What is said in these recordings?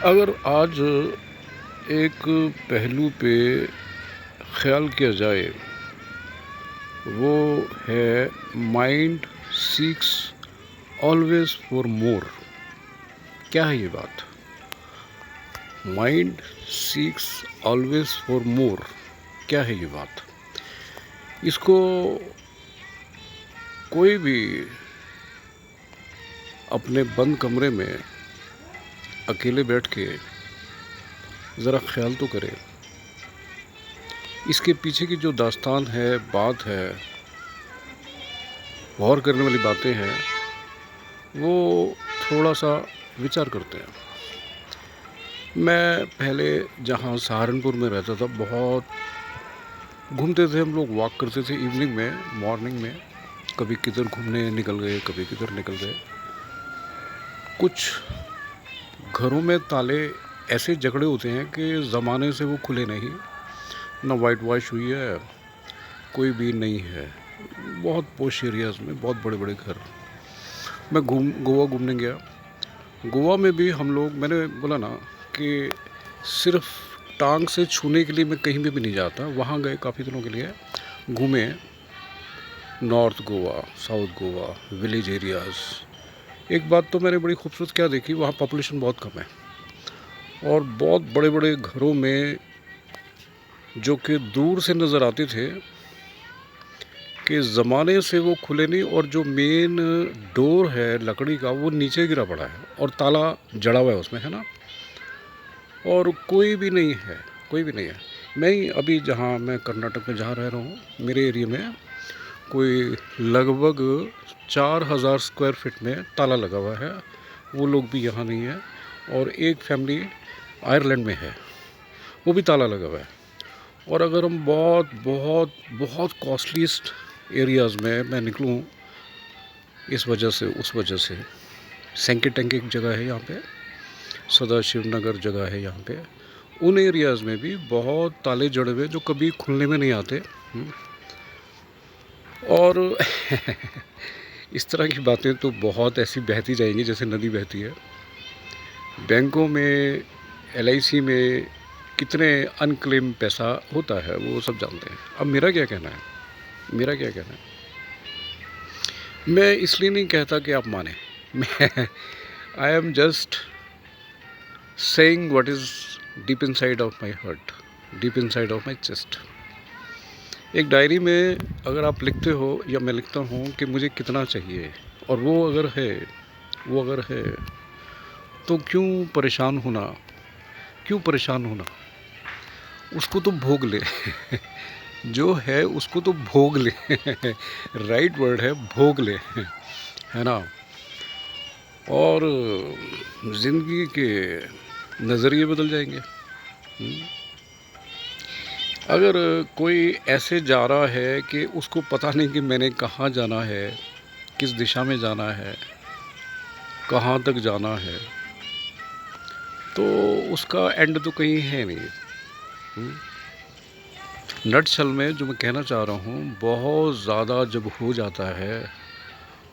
अगर आज एक पहलू पे ख्याल किया जाए, वो है mind seeks always for more. क्या है ये बात? Mind seeks always for more, क्या है ये बात? इसको कोई भी अपने बंद कमरे में अकेले बैठ के ज़रा ख्याल तो करे। इसके पीछे की जो दास्तान है, बात है, गौर करने वाली बातें हैं, वो थोड़ा सा विचार करते हैं। मैं पहले जहाँ सहारनपुर में रहता था, बहुत घूमते थे हम लोग, वॉक करते थे इवनिंग में, मॉर्निंग में। कभी किधर घूमने निकल गए, कभी किधर निकल गए। कुछ घरों में ताले ऐसे जकड़े होते हैं कि ज़माने से वो खुले नहीं, ना वाइट वॉश हुई है, कोई भी नहीं है। बहुत पोश एरियाज़ में बहुत बड़े बड़े घर। मैं गोवा घूमने गया। गोवा में भी हम लोग, मैंने बोला ना कि सिर्फ टांग से छूने के लिए मैं कहीं भी नहीं जाता। वहाँ गए काफ़ी दिनों के लिए, घूमे north Goa, south Goa, village areas. एक बात तो मैंने बड़ी खूबसूरत क्या देखी, वहाँ पॉपुलेशन बहुत कम है और बहुत बड़े बड़े घरों में, जो कि दूर से नज़र आते थे कि ज़माने से वो खुले नहीं, और जो मेन डोर है लकड़ी का, वो नीचे गिरा पड़ा है और ताला जड़ा हुआ है उसमें, है ना। और कोई भी नहीं है, कोई भी नहीं है। मैं ही अभी जहाँ मैं कर्नाटक में जहाँ रह रहा हूँ, मेरे एरिया में कोई लगभग 4000 स्क्वायर फीट में ताला लगा हुआ है। वो लोग भी यहाँ नहीं है। और एक फैमिली आयरलैंड में है, वो भी ताला लगा हुआ है। और अगर हम बहुत बहुत बहुत कॉस्टलीस्ट एरियाज़ में मैं निकलूँ, इस वजह से उस वजह से, सेंके टेंके एक जगह है यहाँ पे, सदाशिव नगर जगह है यहाँ पे, उन एरियाज़ में भी बहुत ताले जड़े हुए जो कभी खुलने में नहीं आते। और इस तरह की बातें तो बहुत ऐसी बहती जाएंगी जैसे नदी बहती है। बैंकों में, LIC में कितने अनक्लेम पैसा होता है, वो सब जानते हैं। अब मेरा क्या कहना है, मेरा क्या कहना है, मैं इसलिए नहीं कहता कि आप माने। मैं I am just saying what is deep inside of my heart, deep inside of my chest. एक डायरी में अगर आप लिखते हो या मैं लिखता हूँ कि मुझे कितना चाहिए, और वो अगर है तो क्यों परेशान होना, क्यों परेशान होना? उसको तो भोग ले। जो है उसको तो भोग ले। राइट वर्ड है, भोग ले, है ना। और ज़िंदगी के नज़रिए बदल जाएंगे। अगर कोई ऐसे जा रहा है कि उसको पता नहीं कि मैंने कहाँ जाना है, किस दिशा में जाना है, कहाँ तक जाना है, तो उसका एंड तो कहीं है नहीं। नटशल में जो मैं कहना चाह रहा हूँ, बहुत ज़्यादा जब हो जाता है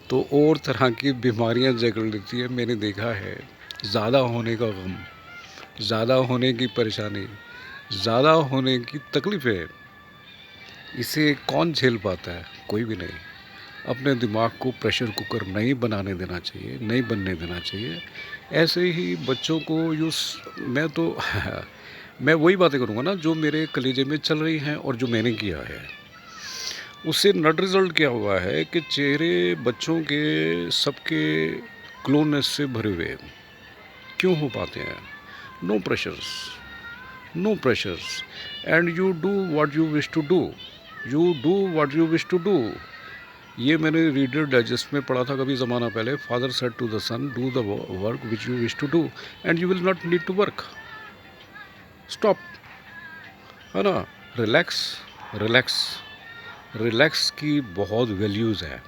तो और तरह की बीमारियाँ जकड़ लेती है। मैंने देखा है, ज़्यादा होने का गम, ज़्यादा होने की परेशानी, ज़्यादा होने की तकलीफ़ें, इसे कौन झेल पाता है? कोई भी नहीं। अपने दिमाग को प्रेशर कुकर नहीं बनाने देना चाहिए, नहीं बनने देना चाहिए। ऐसे ही बच्चों को मैं तो मैं वही बातें करूँगा ना जो मेरे कलेजे में चल रही हैं और जो मैंने किया है। उससे नेट रिज़ल्ट क्या हुआ है कि चेहरे बच्चों के सबके क्लोनेस से भरे हुए क्यों हो पाते हैं? No pressures, no pressures, and you do what you wish to do, you do what you wish to do. ये मैंने रीडर डाइजेस्ट में पढ़ा था कभी ज़माना पहले। Father said to the son, do the work which you wish to do and you will not need to work. Stop, है ना। रिलैक्स, रिलैक्स, रिलैक्स की बहुत वैल्यूज़ है,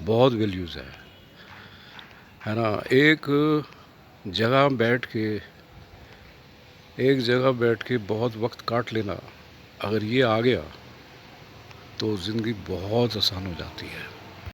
बहुत वैल्यूज़ है ना। जगह बैठ के एक जगह बैठ के बहुत वक्त काट लेना, अगर ये आ गया तो ज़िंदगी बहुत आसान हो जाती है।